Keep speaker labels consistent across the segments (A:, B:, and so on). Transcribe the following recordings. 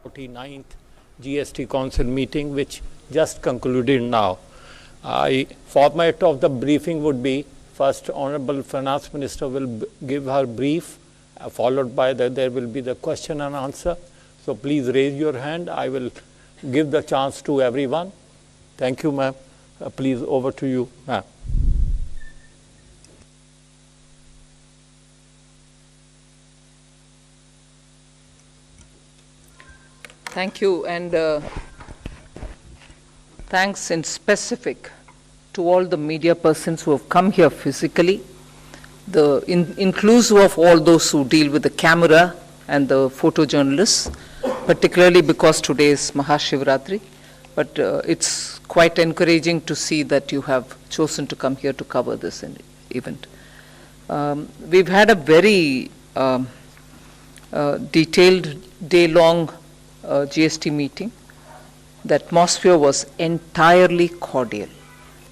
A: 49th GST Council meeting, which just concluded now. Format of the briefing would be, first Honorable Finance Minister will give her brief, followed by there will be the question and answer. So please raise your hand. I will give the chance to everyone. Thank you, ma'am. Please, over to you, ma'am.
B: Thank you, and thanks in specific to all the media persons who have come here physically, inclusive of all those who deal with the camera and the photojournalists, particularly because today is Mahashivratri. But it's quite encouraging to see that you have chosen to come here to cover this event. We've had a very detailed day-long GST meeting. The atmosphere was entirely cordial,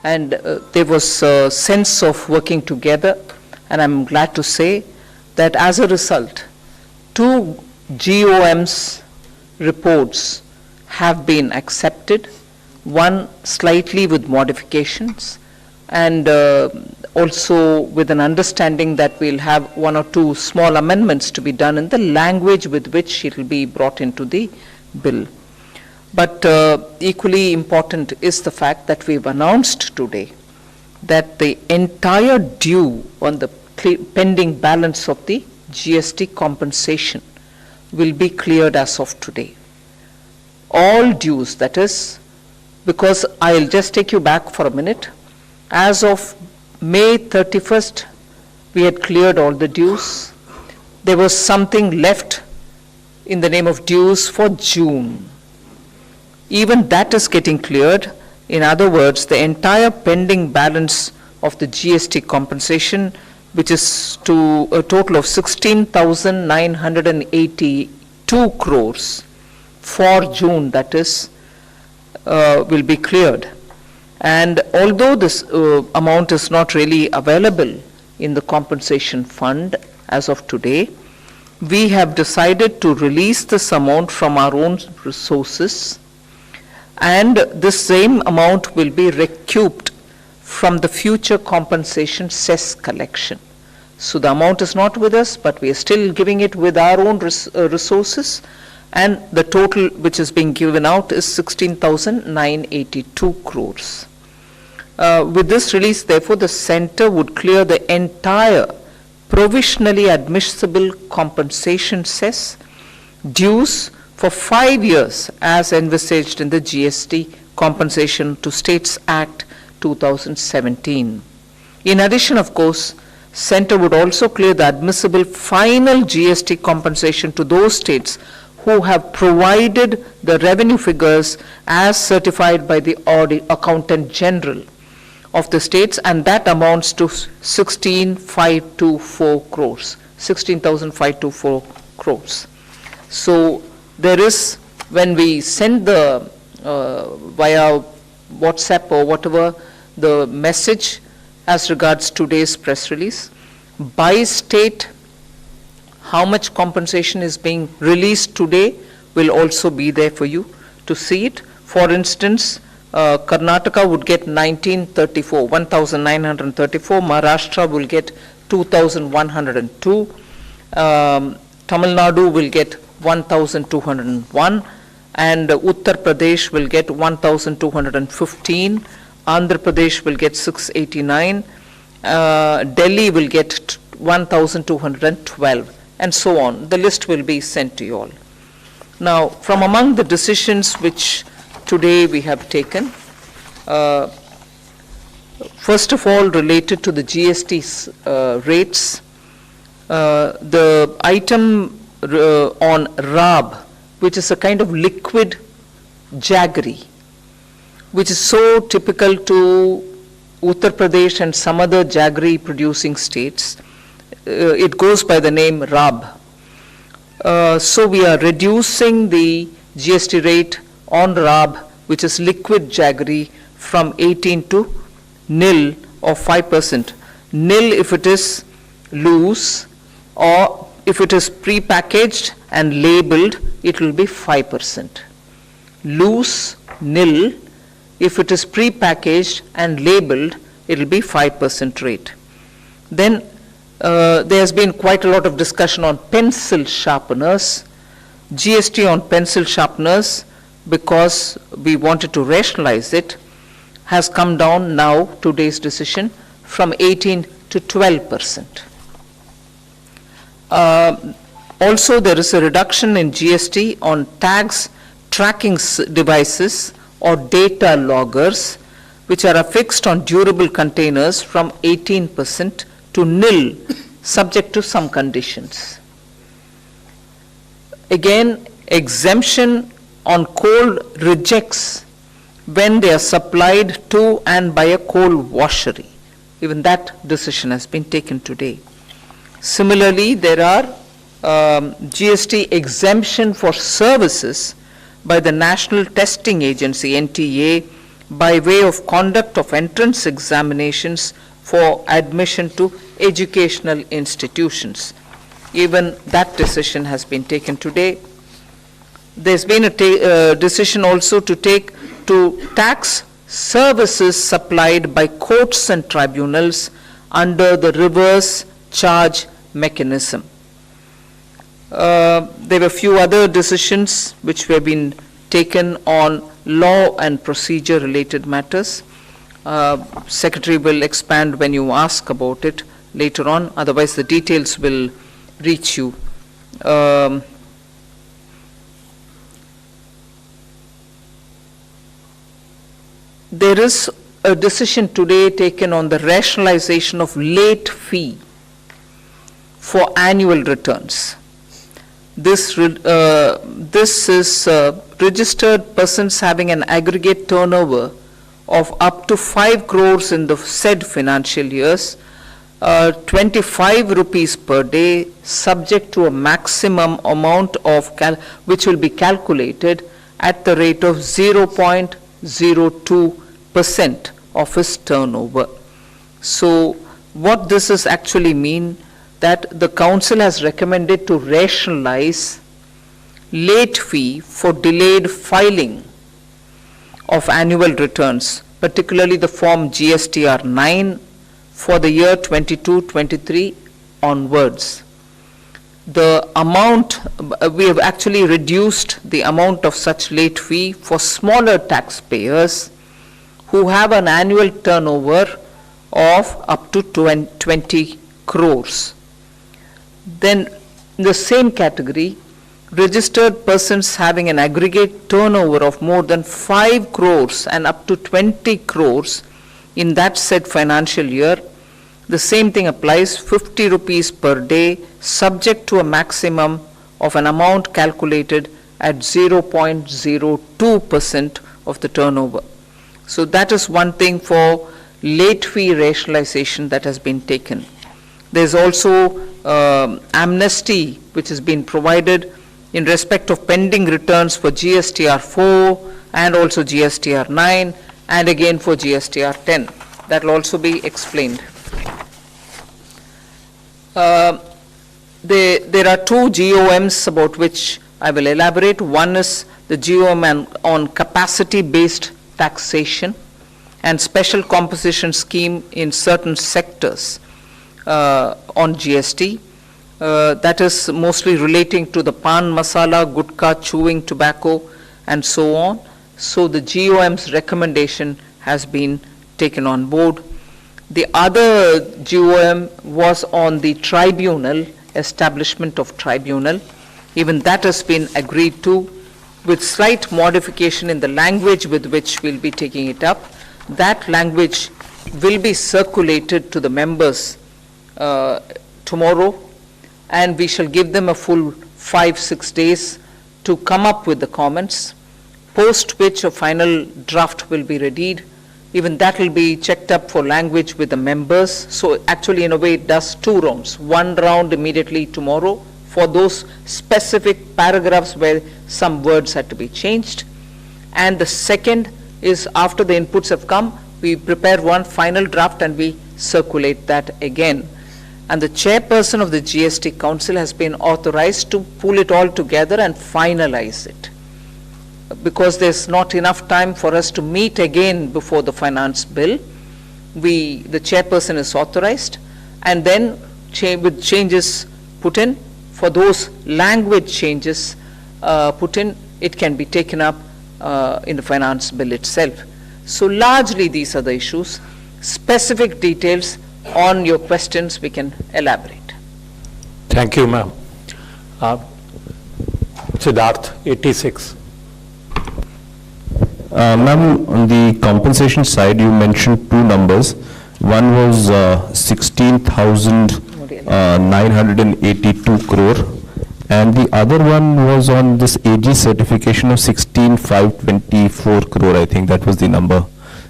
B: and there was a sense of working together, and I'm glad to say that as a result, 2 GOM's reports have been accepted, one slightly with modifications, and also with an understanding that we'll have 1 or 2 small amendments to be done in the language with which it will be brought into the bill. But equally important is the fact that we've announced today that the entire due on the pending balance of the GST compensation will be cleared as of today. All dues, that is, because I'll just take you back for a minute. As of May 31st, we had cleared all the dues. There was something left in the name of dues for June. Even that is getting cleared. In other words, the entire pending balance of the GST compensation, which is to a total of 16,982 crores for June, that is, will be cleared. And although this amount is not really available in the compensation fund as of today, we have decided to release this amount from our own resources, and this same amount will be recouped from the future compensation cess collection. So the amount is not with us, but we are still giving it with our own resources, and the total which is being given out is 16,982 crores. With this release, therefore, the center would clear the entire provisionally admissible compensation cess dues for 5 years as envisaged in the GST Compensation to States Act 2017. In addition, of course, center would also clear the admissible final GST compensation to those states who have provided the revenue figures as certified by the Accountant General of the states, and that amounts to 16,524 crores. 16,524 crores. So there is, when we send the via WhatsApp or whatever the message as regards today's press release, by state, how much compensation is being released today will also be there for you to see it. For instance, Karnataka would get 1,934, Maharashtra will get 2,102, Tamil Nadu will get 1,201, and Uttar Pradesh will get 1,215, Andhra Pradesh will get 689, Delhi will get 1,212, and so on. The list will be sent to you all. Now, from among the decisions which today we have taken, first of all, related to the GST rates, the item on RAB, which is a kind of liquid jaggery, which is so typical to Uttar Pradesh and some other jaggery producing states. It goes by the name RAB. So we are reducing the GST rate on RAB, which is liquid jaggery, from 18 to nil or 5%. Nil if it is loose, or if it is pre-packaged and labeled it will be 5%. Loose, nil. If it is pre-packaged and labeled, it will be 5% rate. Then there has been quite a lot of discussion on pencil sharpeners. GST on pencil sharpeners, because we wanted to rationalize it, has come down now, today's decision, from 18 to 12%. Also, there is a reduction in GST on tags, tracking devices or data loggers, which are affixed on durable containers, from 18% to nil, subject to some conditions. Again, exemption on coal rejects when they are supplied to and by a coal washery. Even that decision has been taken today. Similarly, there are GST exemption for services by the National Testing Agency, NTA, by way of conduct of entrance examinations for admission to educational institutions. Even that decision has been taken today. There's been a decision also to take to tax services supplied by courts and tribunals under the reverse charge mechanism. There were a few other decisions which have been taken on law and procedure related matters. Secretary will expand when you ask about it later on, otherwise the details will reach you. There is a decision today taken on the rationalization of late fee for annual returns. This is registered persons having an aggregate turnover of up to 5 crores in the said financial years, 25 rupees per day, subject to a maximum amount of which will be calculated at the rate of 0.02% of his turnover. So what this is actually mean, that the council has recommended to rationalize late fee for delayed filing of annual returns, particularly the form GSTR 9 for the year 22-23 onwards. The amount, we have actually reduced the amount of such late fee for smaller taxpayers who have an annual turnover of up to 20 crores. Then in the same category, registered persons having an aggregate turnover of more than 5 crores and up to 20 crores in that said financial year, the same thing applies, 50 rupees per day, subject to a maximum of an amount calculated at 0.02% of the turnover. So that is one thing for late fee rationalization that has been taken. There's also amnesty which has been provided in respect of pending returns for GSTR 4 and also GSTR 9 and again for GSTR 10. That will also be explained. There are two GOMs about which I will elaborate. One is the GOM on capacity-based taxation and special composition scheme in certain sectors on GST. That is mostly relating to the pan masala, gutka, chewing tobacco, and so on. So the GOM's recommendation has been taken on board. The other GOM was on the tribunal, establishment of tribunal. Even that has been agreed to with slight modification in the language with which we'll be taking it up. That language will be circulated to the members tomorrow, and we shall give them a full 5-6 days to come up with the comments, post which a final draft will be readied. Even that will be checked up for language with the members. So actually, in a way, it does 2 rounds. One round immediately tomorrow for those specific paragraphs where some words had to be changed. And the second is after the inputs have come, we prepare one final draft and we circulate that again. and the chairperson of the GST Council has been authorized to pull it all together and finalize it. Because there's not enough time for us to meet again before the finance bill, the chairperson is authorized, and then with changes put in, for those language changes put in, it can be taken up in the finance bill itself. So largely these are the issues. Specific details on your questions we can elaborate.
A: Thank you, ma'am. Siddharth, 86.
C: Ma'am, on the compensation side, you mentioned two numbers. One was 16,982 crore, and the other one was on this AG certification of 16,524 crore, I think that was the number.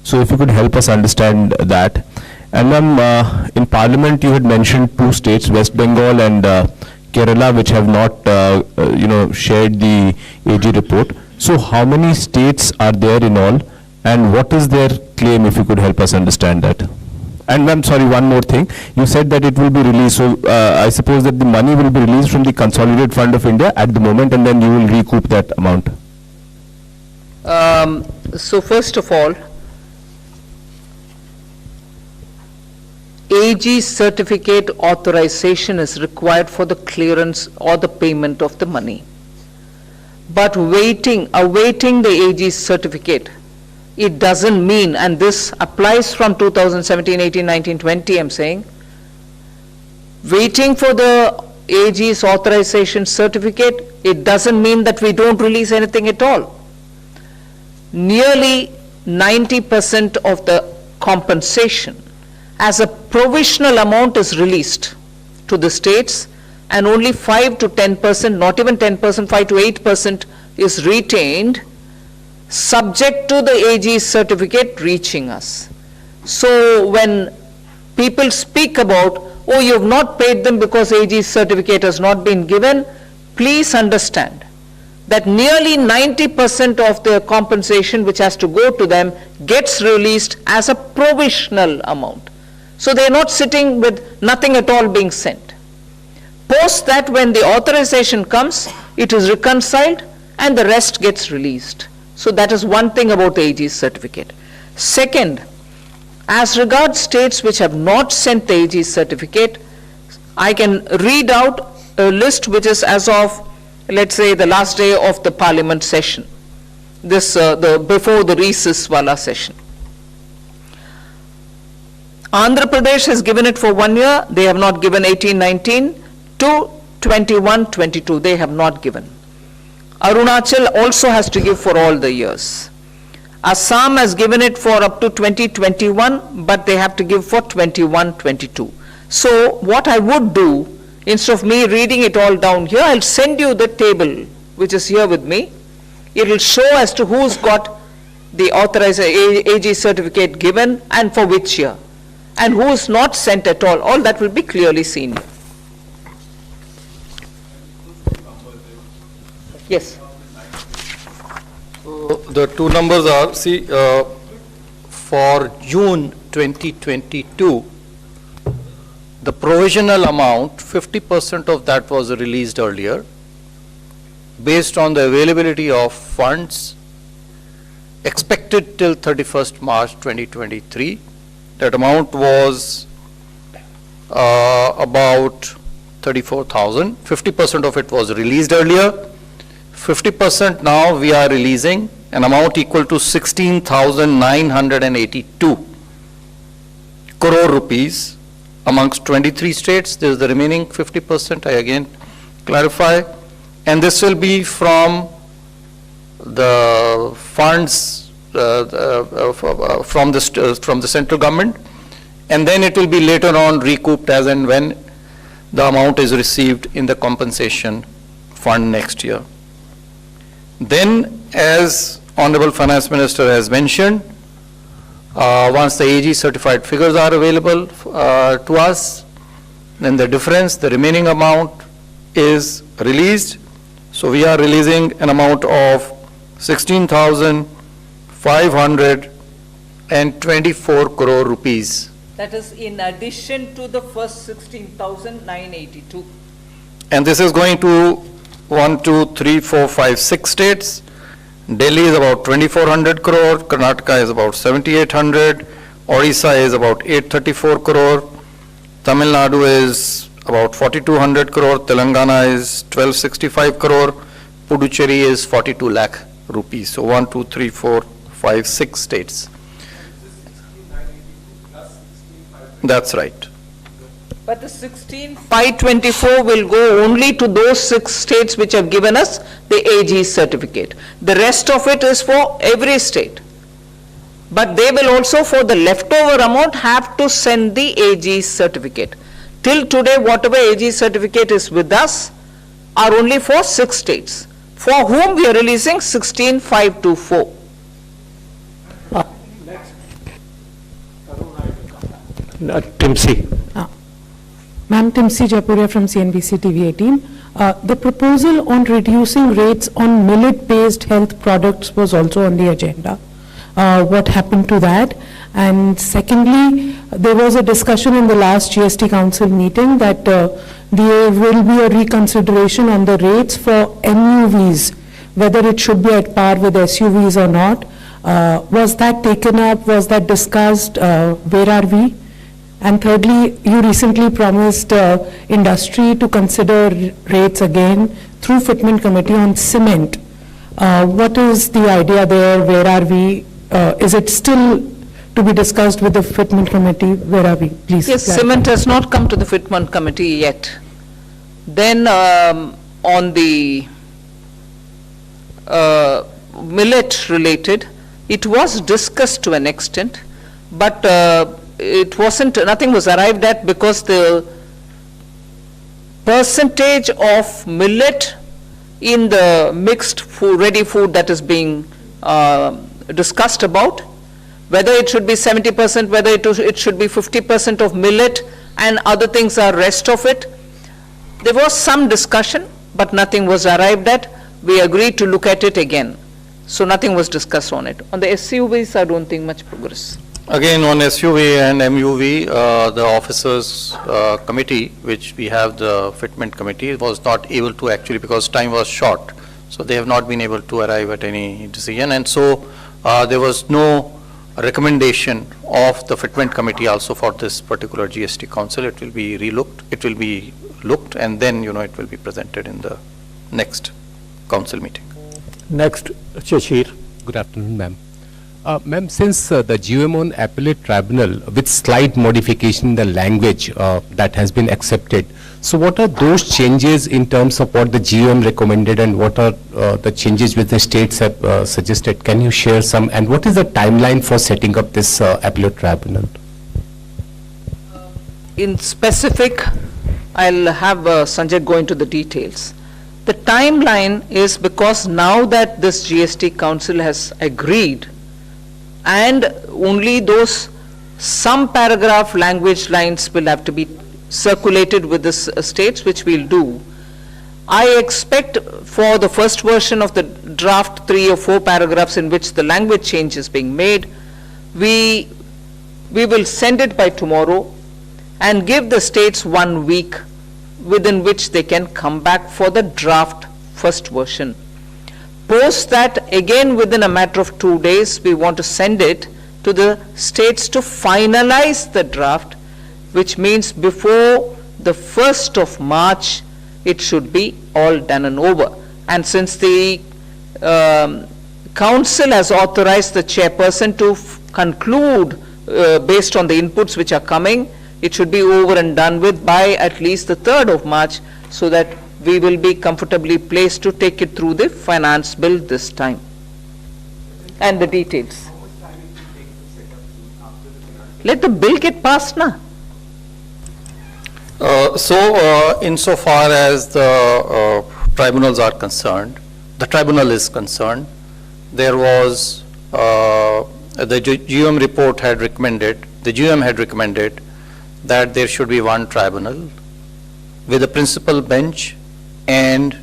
C: So if you could help us understand that. And ma'am, in Parliament you had mentioned two states, West Bengal and Kerala, which have not shared the AG report. So how many states are there in all, and what is their claim, if you could help us understand that? And ma'am, sorry, one more thing. You said that it will be released, so I suppose that the money will be released from the Consolidated Fund of India at the moment, and then you will recoup that amount.
B: So first of all, AG certificate authorization is required for the clearance or the payment of the money. But awaiting the AG certificate, it doesn't mean, and this applies from 2017, 18, 19, 20, I'm saying, waiting for the AG's authorization certificate, it doesn't mean that we don't release anything at all. Nearly 90% of the compensation as a provisional amount is released to the states, and only 5 to 10%, not even 10%, 5 to 8% is retained, subject to the AG certificate reaching us. So when people speak about, oh, you have not paid them because AG certificate has not been given, please understand that nearly 90% of their compensation which has to go to them gets released as a provisional amount. So they are not sitting with nothing at all being sent. Post that, when the authorization comes, it is reconciled and the rest gets released. So that is one thing about the AG certificate. Second, as regards states which have not sent the AG certificate, I can read out a list which is as of, let's say, the last day of the Parliament session, before the recess wala session. Andhra Pradesh has given it for 1 year, they have not given 18-19, to 21-22, they have not given. Arunachal also has to give for all the years. Assam has given it for up to 2021, but they have to give for 21-22. So what I would do, instead of me reading it all down here, I'll send you the table which is here with me. It will show as to who's got the authorized AG certificate given and for which year, and who is not sent at all. All that will be clearly seen. Yes.
D: So the two numbers are, see, for June 2022, the provisional amount, 50% of that was released earlier, based on the availability of funds expected till 31st March 2023. That amount was about 34,000. 50% of it was released earlier. 50% now we are releasing an amount equal to 16,982 crore rupees amongst 23 states. There is the remaining 50%, I again clarify, and this will be from the funds from the central government, and then it will be later on recouped as and when the amount is received in the compensation fund next year. Then, as Honorable Finance Minister has mentioned, once the AG certified figures are available to us, then the difference, the remaining amount is released. So we are releasing an amount of 16,524 crore rupees
B: That is in addition to the first 16,982.
D: And this is going to 1, 2, 3, 4, 5, 6 states. Delhi is about 2,400 crore, Karnataka is about 7,800, Odisha is about 834 crore, Tamil Nadu is about 4,200 crore, Telangana is 1,265 crore, Puducherry is 42 lakh rupees. So 1, 2, 3, 4, 5, 6 states. That's right.
B: But the 16,524 will go only to those 6 states which have given us the AG certificate. The rest of it is for every state. But they will also, for the leftover amount, have to send the AG certificate. Till today, whatever AG certificate is with us are only for 6 states, for whom we are releasing 16,524.
A: Timsi.
E: Ma'am, Timsi Japuria from CNBC TV 18. The proposal on reducing rates on millet-based health products was also on the agenda. What happened to that? And secondly, there was a discussion in the last GST Council meeting that there will be a reconsideration on the rates for MUVs, whether it should be at par with SUVs or not. Was that taken up? Was that discussed? Where are we? And thirdly, you recently promised industry to consider rates again through Fitment Committee on cement. What is the idea there? Where are we? Is it still to be discussed with the Fitment Committee? Where are we? Please.
B: Yes,
E: clarify.
B: cement has not come to the Fitment Committee yet. Then on the millet related, it was discussed to an extent, but it wasn't, nothing was arrived at because the percentage of millet in the mixed food, ready food that is being discussed about, whether it should be 70%, whether it should be 50% of millet and other things are rest of it. There was some discussion, but nothing was arrived at. We agreed to look at it again. So nothing was discussed on it. On the SUVs, I don't think much progress.
D: Again, on SUV and MUV, the officers committee, which we have the fitment committee, was not able to actually, because time was short. So they have not been able to arrive at any decision. And so there was no recommendation of the fitment committee also for this particular GST council. It will be relooked, it will be looked, and then, it will be presented in the next council meeting.
A: Next, Shashir.
C: Good afternoon, ma'am. Ma'am, since the GMO appellate tribunal, with slight modification in the language that has been accepted, so what are those changes in terms of what the GM recommended and what are the changes which the states have suggested? Can you share some, and what is the timeline for setting up this appellate tribunal?
B: In specific, I'll have Sanjay go into the details. The timeline is because now that this GST Council has agreed, and only those some paragraph language lines will have to be circulated with the states, which we'll do. I expect for the first version of the draft 3 or 4 paragraphs in which the language change is being made, we will send it by tomorrow and give the states 1 week within which they can come back for the draft first version. Post that, again within a matter of 2 days, we want to send it to the states to finalize the draft, which means before the 1st of March, it should be all done and over. And since the council has authorized the chairperson to conclude based on the inputs which are coming, it should be over and done with by at least the 3rd of March, so that we will be comfortably placed to take it through the finance bill this time. And the details. Let the bill get passed now.
D: Insofar as the tribunals are concerned, the tribunal is concerned, there was, the GM report had recommended, the GM had recommended that there should be one tribunal with a principal bench and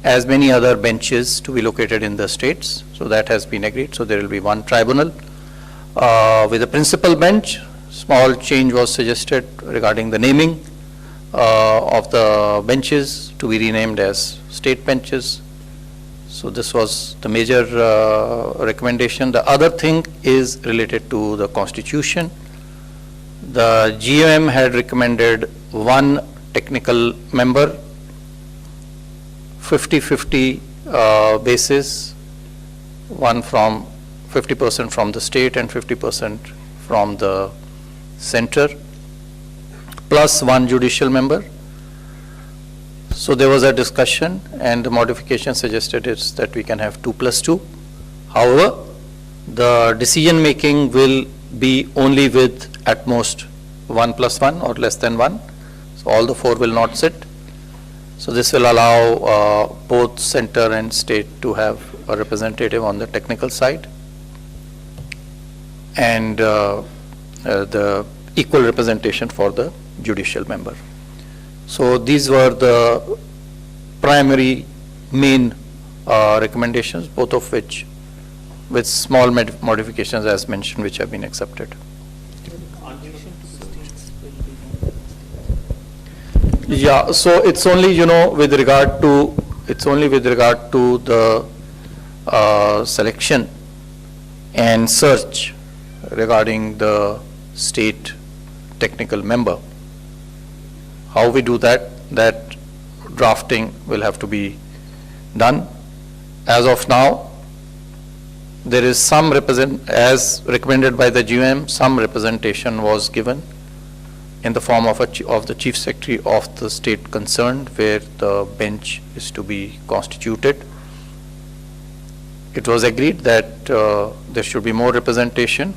D: as many other benches to be located in the states. So that has been agreed. So there will be one tribunal with a principal bench, small change was suggested regarding the naming of the benches to be renamed as state benches. So this was the major recommendation. The other thing is related to the constitution. The GM had recommended one technical member, 50-50 basis, one from 50% from the state and 50% from the center, plus one judicial member. So there was a discussion, and the modification suggested is that we can have 2+2. However, the decision making will be only with at most 1+1 or less than 1. So all the 4 will not sit. So this will allow both center and state to have a representative on the technical side, and the equal representation for the judicial member. So these were the primary main recommendations, both of which with small modifications as mentioned, which have been accepted. Yeah, so it's only, with regard to, the selection and search regarding the state technical member. How we do that drafting will have to be done. As of now, there is some as recommended by the GM, some representation was given in the form of the Chief Secretary of the state concerned, where the bench is to be constituted. It was agreed that there should be more representation,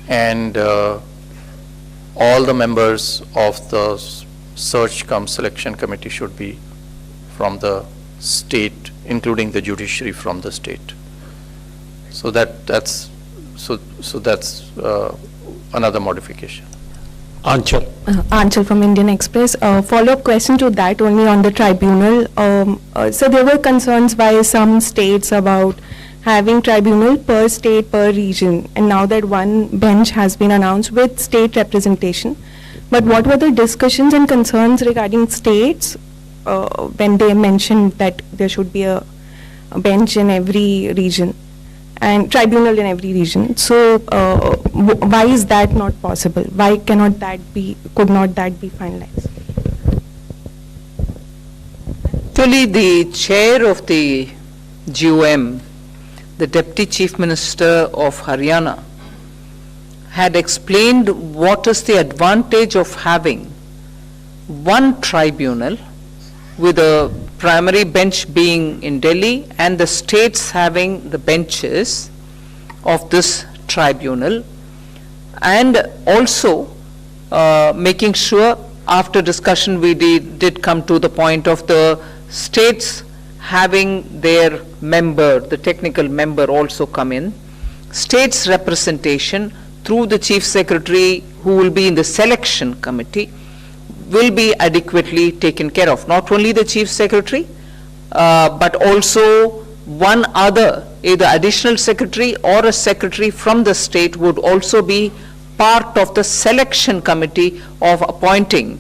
D: and all the members of the search cum selection committee should be from the state, including the judiciary from the state. So that's another modification.
A: Anchal.
F: Anchal from Indian Express. Follow-up question to that, only on the tribunal. So there were concerns by some states about having tribunal per state, per region, and now that one bench has been announced with state representation. But what were the discussions and concerns regarding states when they mentioned that there should be a bench in every region and tribunal in every region? So why is that not possible? Why could not that be finalized?
B: Actually, the chair of the GOM, the Deputy Chief Minister of Haryana, had explained what is the advantage of having one tribunal with a primary bench being in Delhi and the states having the benches of this tribunal, and also making sure, after discussion we did come to the point of the states having their member, the technical member also come in, states representation through the Chief Secretary who will be in the selection committee will be adequately taken care of. Not only the Chief Secretary, but also one other, either additional secretary or a secretary from the state would also be part of the selection committee of appointing